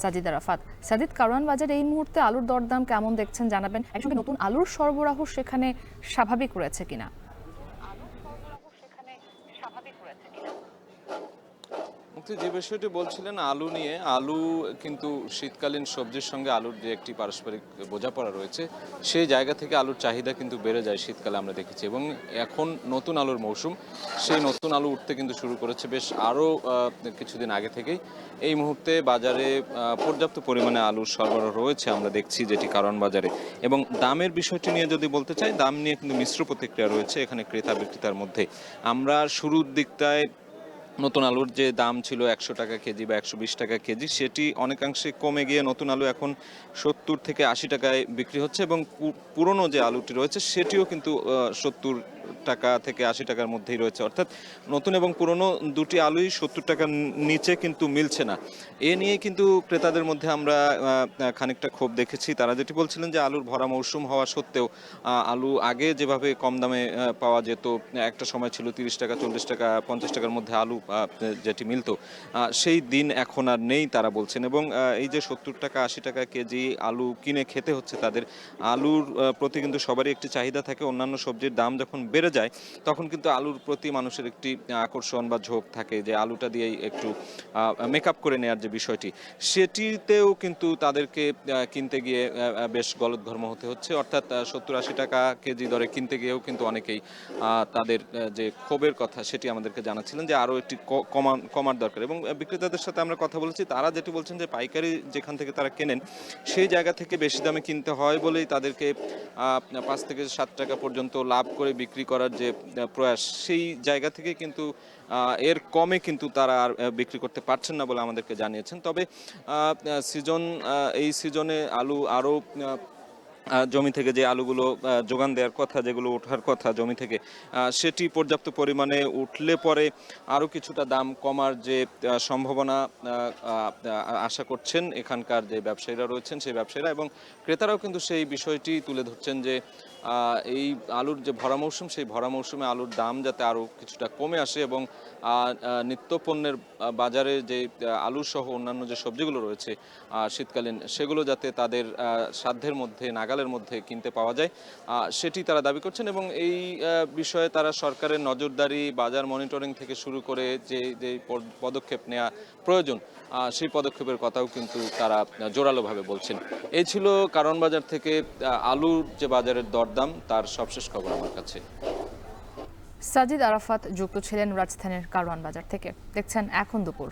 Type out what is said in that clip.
সাজিদ আরাফাত। সাজিদ, কারওয়ান বাজারে এই মুহূর্তে আলুর দরদাম কেমন দেখছেন জানাবেন। একসঙ্গে নতুন আলুর সরবরাহ সেখানে স্বাভাবিক রয়েছে কিনা? মুক্তি যে বিষয়টি বলছিলেন আলু নিয়ে, আলু কিন্তু শীতকালীন সবজির সঙ্গে আলুর যে একটি পারস্পরিক বোঝাপড়া রয়েছে, সেই জায়গা থেকে আলুর চাহিদা কিন্তু বেড়ে যায় শীতকালে আমরা দেখেছি। এবং এখন নতুন আলুর মৌসুম, সেই নতুন আলু উঠতে কিন্তু শুরু করেছে বেশ আরও কিছুদিন আগে থেকেই। এই মুহূর্তে বাজারে পর্যাপ্ত পরিমাণে আলুর সরবরাহ রয়েছে আমরা দেখছি, যেটি কারওয়ান বাজারে। এবং দামের বিষয়টি নিয়ে যদি বলতে চাই, দাম নিয়ে কিন্তু মিশ্র প্রতিক্রিয়া রয়েছে এখানে ক্রেতা বিক্রেতার মধ্যে। আমরা শুরুর দিকটায় নতুন আলুর যে দাম ছিল ১০০ টাকা কেজি বা ১২০ টাকা কেজি, সেটি অনেকাংশে কমে গিয়ে নতুন আলু এখন ৭০ থেকে ৮০ টাকায় বিক্রি হচ্ছে। এবং পুরনো যে আলুটি রয়েছে সেটিও কিন্তু ৭০ টাকা থেকে ৮০ টাকার মধ্যেই রয়েছে। অর্থাৎ নতুন এবং পুরনো দুটি আলুই ৭০ টাকার নিচে কিন্তু মিলছে না। এ নিয়ে কিন্তু ক্রেতাদের মধ্যে আমরা খানিকটা ক্ষোভ দেখেছি। তারা যেটি বলছিলেন যে আলুর ভরা মৌসুম হওয়া সত্ত্বেও আলু আগে যেভাবে কম দামে পাওয়া যেত, একটা সময় ছিল ৩০ টাকা, ৪০ টাকা, ৫০ টাকার মধ্যে আলু যেটি মিলতো, সেই দিন এখন আর নেই তারা বলছেন। এবং এই যে ৭০ টাকা ৮০ টাকা কেজি আলু কিনে খেতে হচ্ছে তাদের, আলুর প্রতি কিন্তু সবারই একটি চাহিদা থাকে। অন্যান্য সবজির দাম যখন বেড়ে যায় তখন কিন্তু আলুর প্রতি মানুষের একটি আকর্ষণ বা ঝোঁক থাকে, যে আলুটা দিয়েই একটু মেকআপ করে নেওয়ার যে বিষয়টি, সেটিতেও কিন্তু তাদেরকে কিনতে গিয়ে বেশ গলদঘর্ম হতে হচ্ছে। অর্থাৎ ৭০-৮০ টাকা কেজি দরে কিনতে গিয়েও কিন্তু অনেকেই তাদের যে ক্ষোভের কথা সেটি আমাদেরকে জানাচ্ছিলেন, যে আরও একটি কমার দরকার। এবং বিক্রেতাদের সাথে আমরা কথা বলেছি, তারা যেটি বলছেন যে পাইকারি যেখান থেকে তারা কেনেন সেই জায়গা থেকে বেশি দামে কিনতে হয় বলেই তাদেরকে ৫ থেকে ৭ টাকা পর্যন্ত লাভ করে বিক্রি করার যে প্রয়াস, সেই জায়গা থেকে কিন্তু এর কমে কিন্তু তারা আর বিক্রি করতে পারছেন না বলে আমাদেরকে জানিয়েছেন। তবে এই সিজনে আলু আরও জমি থেকে যে আলুগুলো যোগান দেওয়ার কথা, যেগুলো ওঠার কথা জমি থেকে, সেটি পর্যাপ্ত পরিমাণে উঠলে পরে আরও কিছুটা দাম কমার যে সম্ভাবনা আশা করছেন এখানকার যে ব্যবসায়ীরা রয়েছেন সেই ব্যবসায়ীরা। এবং ক্রেতারাও কিন্তু সেই বিষয়টি তুলে ধরছেন যে এই আলুর যে ভরা মৌসুম, সেই ভরা মৌসুমে আলুর দাম যাতে আরও কিছুটা কমে আসে এবং নিত্যপণ্যের বাজারে যে আলু সহ অন্যান্য যে সবজিগুলো রয়েছে শীতকালীন, সেগুলো যাতে তাদের সাধ্যের মধ্যে, নাগালের মধ্যে কিনতে পাওয়া যায়, সেটি তারা দাবি করছেন। এবং এই বিষয়ে তারা সরকারের নজরদারি, বাজার মনিটরিং থেকে শুরু করে যে পদক্ষেপ নেওয়া প্রয়োজন, সেই পদক্ষেপের কথাও কিন্তু তারা জোরালোভাবে বলছেন। এই ছিল কারওয়ান বাজার থেকে আলুর যে বাজারের দরদাম, তার সবশেষ খবর আমার কাছে। সাজিদ আরাফাত যুক্ত ছিলেন রাজধানীর কারওয়ান বাজার থেকে। দেখছেন এখন দুপুর।